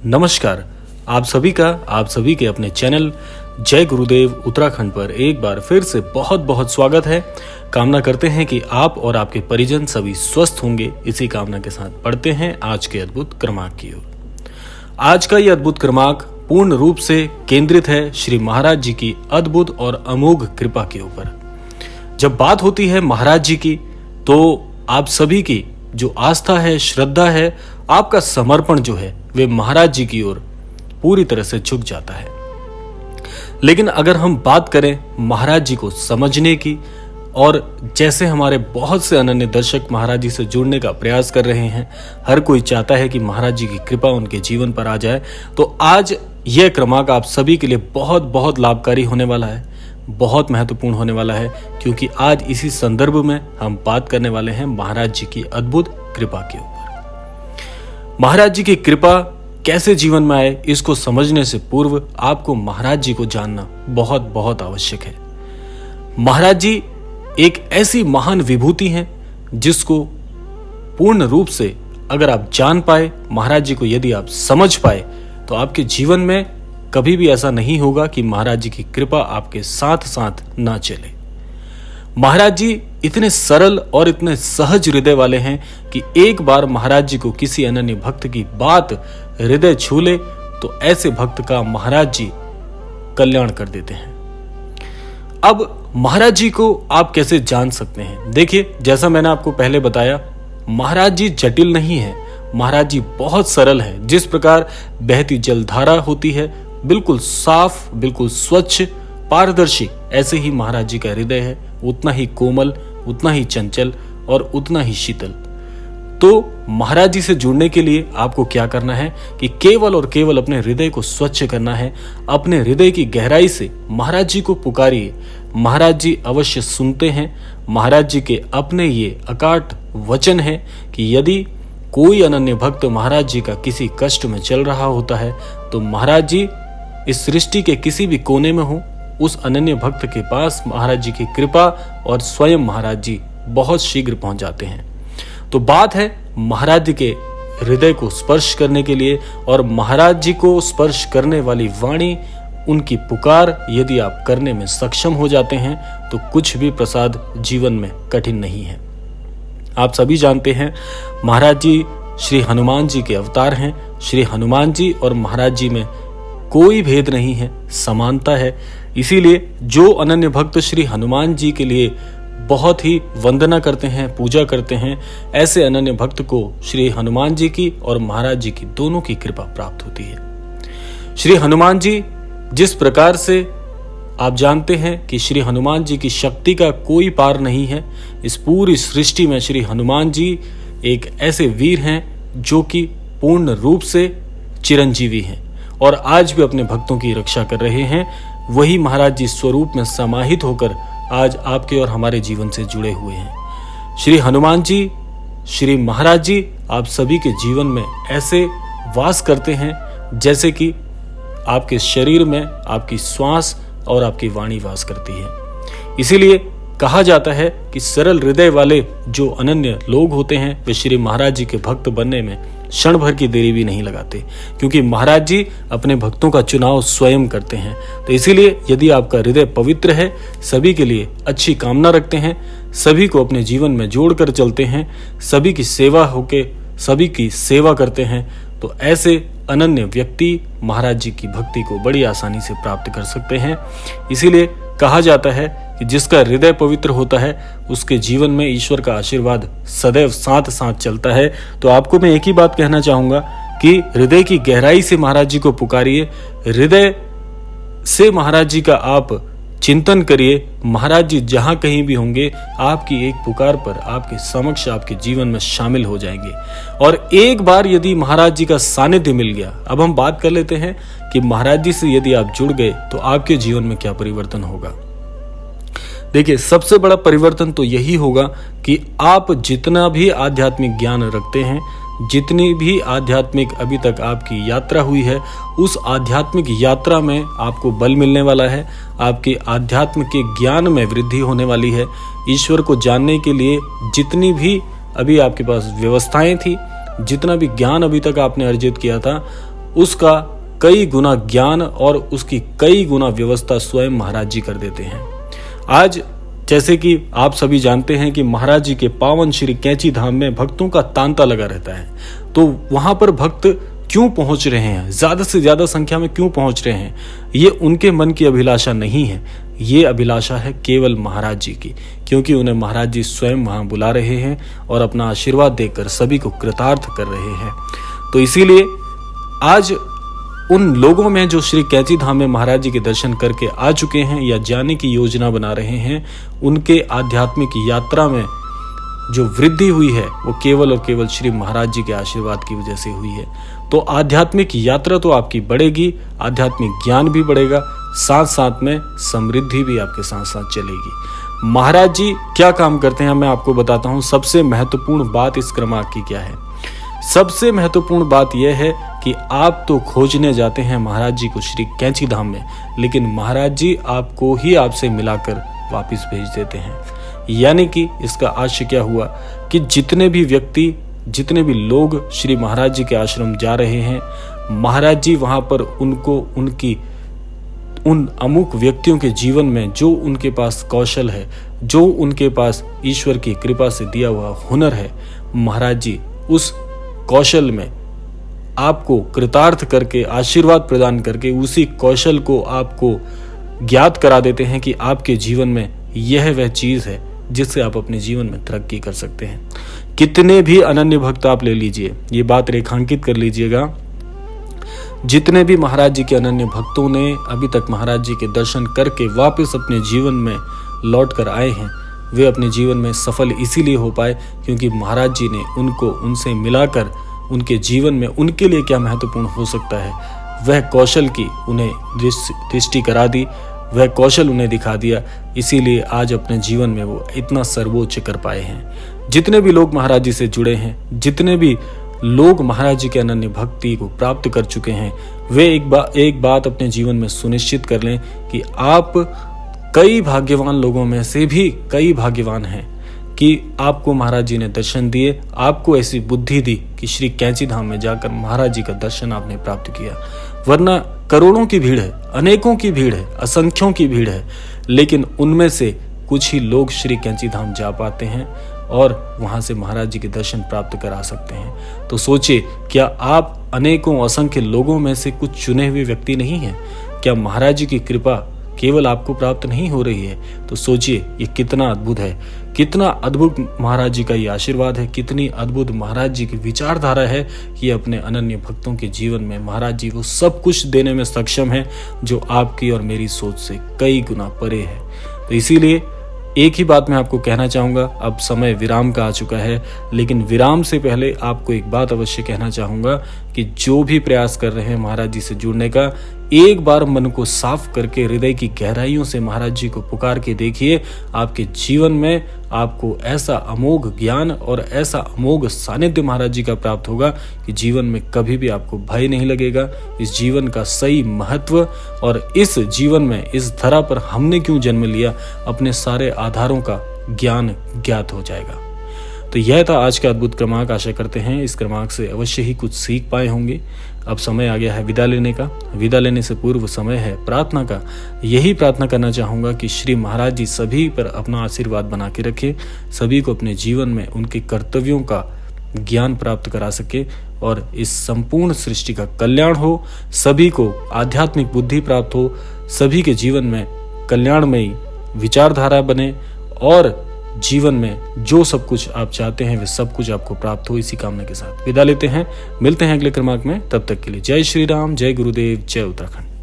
नमस्कार, आप सभी के अपने चैनल जय गुरुदेव उत्तराखंड पर एक बार फिर से बहुत बहुत स्वागत है। कामना करते हैं कि आप और आपके परिजन सभी स्वस्थ होंगे। इसी कामना के साथ बढ़ते हैं आज के अद्भुत क्रमांक की ओर। आज का यह अद्भुत क्रमांक पूर्ण रूप से केंद्रित है श्री महाराज जी की अद्भुत और अमोघ कृपा के ऊपर। जब बात होती है महाराज जी की, तो आप सभी की जो आस्था है, श्रद्धा है, आपका समर्पण जो है वे महाराज जी की ओर पूरी तरह से झुक जाता है। लेकिन अगर हम बात करें महाराज जी को समझने की, और जैसे हमारे बहुत से अनन्य दर्शक महाराज जी से जुड़ने का प्रयास कर रहे हैं, हर कोई चाहता है कि महाराज जी की कृपा उनके जीवन पर आ जाए, तो आज यह क्रमांक आप सभी के लिए बहुत बहुत लाभकारी होने वाला है, बहुत महत्वपूर्ण होने वाला है, क्योंकि आज इसी संदर्भ में हम बात करने वाले हैं महाराज जी की अद्भुत कृपा के ऊपर। महाराज जी की कृपा कैसे जीवन में आए, इसको समझने से पूर्व आपको महाराज जी को जानना बहुत बहुत आवश्यक है। महाराज जी एक ऐसी महान विभूति हैं जिसको पूर्ण रूप से अगर आप जान पाए, महाराज जी को यदि आप समझ पाए, तो आपके जीवन में कभी भी ऐसा नहीं होगा कि महाराज जी की कृपा आपके साथ साथ ना चले। महाराज जी इतने सरल और इतने सहज हृदय वाले हैं कि एक बार महाराज जी को किसी अनन्य भक्त की बात हृदय छू ले, तो ऐसे भक्त का महाराज जी कल्याण कर देते हैं। अब महाराज जी को आप कैसे जान सकते हैं? देखिए, जैसा मैंने आपको पहले बताया, महाराज जी जटिल नहीं है, महाराज जी बहुत सरल है। जिस प्रकार बहती जलधारा होती है, बिल्कुल साफ, बिल्कुल स्वच्छ, पारदर्शी, ऐसे ही महाराज जी का हृदय है, उतना ही कोमल, उतना ही चंचल और उतना ही शीतल। तो महाराज जी से जुड़ने के लिए आपको क्या करना है कि केवल और केवल अपने हृदय को स्वच्छ करना है। अपने हृदय की गहराई से महाराज जी को पुकारिए, महाराज जी अवश्य सुनते हैं। महाराज जी के अपने ये अकाट वचन है कि यदि कोई अनन्य भक्त महाराज जी का किसी कष्ट में चल रहा होता है, तो महाराज जी इस सृष्टि के किसी भी कोने में हो, उस अनन्य भक्त के पास महाराज जी की कृपा और स्वयं महाराज जी बहुत शीघ्र पहुंच जाते हैं। तो बात है महाराज जी के हृदय को स्पर्श करने के लिए, और महाराज जी को स्पर्श करने वाली वाणी, उनकी पुकार यदि आप करने में सक्षम हो जाते हैं, तो कुछ भी प्रसाद जीवन में कठिन नहीं है। आप सभी जानते हैं महाराज जी श्री हनुमान जी के अवतार हैं। श्री हनुमान जी और महाराज जी में कोई भेद नहीं है, समानता है। इसीलिए जो अनन्य भक्त श्री हनुमान जी के लिए बहुत ही वंदना करते हैं, पूजा करते हैं, ऐसे अनन्य भक्त को श्री हनुमान जी की और महाराज जी की दोनों की कृपा प्राप्त होती है। श्री हनुमान जी जिस प्रकार से आप जानते हैं कि श्री हनुमान जी की शक्ति का कोई पार नहीं है, इस पूरी सृष्टि में श्री हनुमान जी एक ऐसे वीर हैं जो कि पूर्ण रूप से चिरंजीवी हैं और आज भी अपने भक्तों की रक्षा कर रहे हैं। वही महाराज जी स्वरूप में समाहित होकर आज आपके और हमारे जीवन से जुड़े हुए हैं। श्री हनुमान जी, श्री महाराज जी आप सभी के जीवन में ऐसे वास करते हैं जैसे कि आपके शरीर में आपकी श्वास और आपकी वाणी वास करती है। इसीलिए कहा जाता है कि सरल हृदय वाले जो अनन्य लोग होते हैं, वे श्री महाराज जी के भक्त बनने में क्षण भर की देरी भी नहीं लगाते, क्योंकि महाराज जी अपने भक्तों का चुनाव स्वयं करते हैं। तो इसीलिए यदि आपका हृदय पवित्र है, सभी के लिए अच्छी कामना रखते हैं, सभी को अपने जीवन में जोड़कर चलते हैं, सभी की सेवा होके सभी की सेवा करते हैं, तो ऐसे अनन्य व्यक्ति महाराज जी की भक्ति को बड़ी आसानी से प्राप्त कर सकते हैं। इसीलिए कहा जाता है कि जिसका हृदय पवित्र होता है, उसके जीवन में ईश्वर का आशीर्वाद सदैव साथ साथ चलता है। तो आपको मैं एक ही बात कहना चाहूंगा कि हृदय की गहराई से महाराज जी को पुकारिए, हृदय से महाराज जी का आप चिंतन करिए। महाराज जी जहां कहीं भी होंगे, आपकी एक पुकार पर आपके समक्ष आपके जीवन में शामिल हो जाएंगे। और एक बार यदि महाराज जी का सानिध्य मिल गया, अब हम बात कर लेते हैं कि महाराज जी से यदि आप जुड़ गए तो आपके जीवन में क्या परिवर्तन होगा। देखिए, सबसे बड़ा परिवर्तन तो यही होगा कि आप जितना भी आध्यात्मिक ज्ञान रखते हैं, जितनी भी आध्यात्मिक अभी तक आपकी यात्रा हुई है, उस आध्यात्मिक यात्रा में आपको बल मिलने वाला है, आपके आध्यात्म के ज्ञान में वृद्धि होने वाली है। ईश्वर को जानने के लिए जितनी भी अभी आपके पास व्यवस्थाएं थी, जितना भी ज्ञान अभी तक आपने अर्जित किया था, उसका कई गुना ज्ञान और उसकी कई गुना व्यवस्था स्वयं महाराज जी कर देते हैं। आज जैसे कि आप सभी जानते हैं कि महाराज जी के पावन श्री कैंची धाम में भक्तों का तांता लगा रहता है, तो वहां पर भक्त क्यों पहुंच रहे हैं, ज्यादा से ज्यादा संख्या में क्यों पहुंच रहे हैं, ये उनके मन की अभिलाषा नहीं है, ये अभिलाषा है केवल महाराज जी की, क्योंकि उन्हें महाराज जी स्वयं वहां बुला रहे हैं और अपना आशीर्वाद देकर सभी को कृतार्थ कर रहे हैं। तो इसीलिए आज उन लोगों में जो श्री कैंची धाम में महाराज जी के दर्शन करके आ चुके हैं या जाने की योजना बना रहे हैं, उनके आध्यात्मिक यात्रा में जो वृद्धि हुई है वो केवल और केवल श्री महाराज जी के आशीर्वाद की वजह से हुई है। तो आध्यात्मिक यात्रा तो आपकी बढ़ेगी, आध्यात्मिक ज्ञान भी बढ़ेगा, साथ साथ में समृद्धि भी आपके साथ साथ चलेगी। महाराज जी क्या काम करते हैं मैं आपको बताता हूँ। सबसे महत्वपूर्ण बात इस क्रमांक की क्या है? सबसे महत्वपूर्ण बात यह है कि आप तो खोजने जाते हैं महाराज जी को श्री कैंची धाम में, लेकिन महाराज जी आपको ही आपसे मिलाकर वापस भेज देते हैं। यानी कि इसका आशय क्या हुआ कि जितने भी व्यक्ति, जितने भी लोग श्री महाराज जी के आश्रम जा रहे हैं, महाराज जी वहां पर उनको उनकी उन अमुक व्यक्तियों के जीवन में जो उनके पास कौशल है, जो उनके पास ईश्वर की कृपा से दिया हुआ हुनर है, महाराज जी उस कौशल में आपको कृतार्थ करके आशीर्वाद प्रदान करके उसी कौशल को आपको ज्ञात करा देते हैं कि आपके जीवन में यह वह चीज है जिससे आप अपने जीवन में तरक्की कर सकते हैं। कितने भी अनन्य भक्त आप ले लीजिए, ये बात रेखांकित कर लीजिएगा, जितने भी महाराज जी के अनन्य भक्तों ने अभी तक महाराज जी के दर्शन करके वापस अपने जीवन में लौट कर आए हैं, वे अपने जीवन में सफल इसीलिए हो पाए क्योंकि महाराज जी ने उनको उनसे मिलाकर उनके जीवन में उनके लिए क्या महत्वपूर्ण हो सकता है वह कौशल की उन्हें दृष्टि करा दी, वह कौशल उन्हें दिखा दिया। इसीलिए आज अपने जीवन में वो इतना सर्वोच्च कर पाए हैं। जितने भी लोग महाराज जी से जुड़े हैं, जितने भी लोग महाराज जी के अनन्य भक्ति को प्राप्त कर चुके हैं, वे एक बात अपने जीवन में सुनिश्चित कर लें कि आप कई भाग्यवान लोगों में से भी कई भाग्यवान हैं कि आपको महाराज जी ने दर्शन दिए, आपको ऐसी बुद्धि दी कि श्री कैंची धाम में जाकर महाराज जी का दर्शन आपने प्राप्त किया। वरना करोड़ों की भीड़ है, अनेकों की भीड़ है, असंख्यों की भीड़ है, लेकिन उनमें से कुछ ही लोग श्री कैंची धाम जा पाते हैं और वहां से महाराज जी के दर्शन प्राप्त करा सकते हैं। तो सोचिए, क्या आप अनेकों असंख्य लोगों में से कुछ चुने हुए व्यक्ति नहीं हैं? क्या महाराज जी की कृपा केवल आपको प्राप्त नहीं हो रही है? तो सोचिए ये कितना अद्भुत है, कितना अद्भुत महाराज जी का ये आशीर्वाद है, कितनी अद्भुत महाराज जी की विचारधारा है कि अपने अनन्य भक्तों के जीवन में महाराज जी वो सब कुछ देने में सक्षम है जो आपकी और मेरी सोच से कई गुना परे है। तो इसीलिए एक ही बात मैं आपको कहना चाहूंगा, अब समय विराम का आ चुका है, लेकिन विराम से पहले आपको एक बात अवश्य कहना चाहूंगा कि जो भी प्रयास कर रहे हैं महाराज जी से जुड़ने का, एक बार मन को साफ करके हृदय की गहराइयों से महाराज जी को पुकार के देखिए। आपके जीवन में आपको ऐसा अमोघ ज्ञान और ऐसा अमोघ सानिध्य महाराज जी का प्राप्त होगा कि जीवन में कभी भी आपको भय नहीं लगेगा। इस जीवन का सही महत्व और इस जीवन में इस धरा पर हमने क्यों जन्म लिया, अपने सारे आधारों का ज्ञान ज्ञात हो जाएगा। तो यह था आज का अद्भुत क्रमांक। आशा करते हैं इस क्रमांक से अवश्य ही कुछ सीख पाए होंगे। अब समय आ गया है विदा लेने का। विदा लेने से पूर्व समय है प्रार्थना का। यही प्रार्थना करना चाहूंगा कि श्री महाराज जी सभी पर अपना आशीर्वाद बना के रखें, सभी को अपने जीवन में उनके कर्तव्यों का ज्ञान प्राप्त करा सके और इस संपूर्ण सृष्टि का कल्याण हो, सभी को आध्यात्मिक बुद्धि प्राप्त हो, सभी के जीवन में कल्याणमयी विचारधारा बने और जीवन में जो सब कुछ आप चाहते हैं वे सब कुछ आपको प्राप्त हो। इसी कामना के साथ विदा लेते हैं, मिलते हैं अगले क्रमांक में। तब तक के लिए जय श्री राम, जय गुरुदेव, जय उत्तराखंड।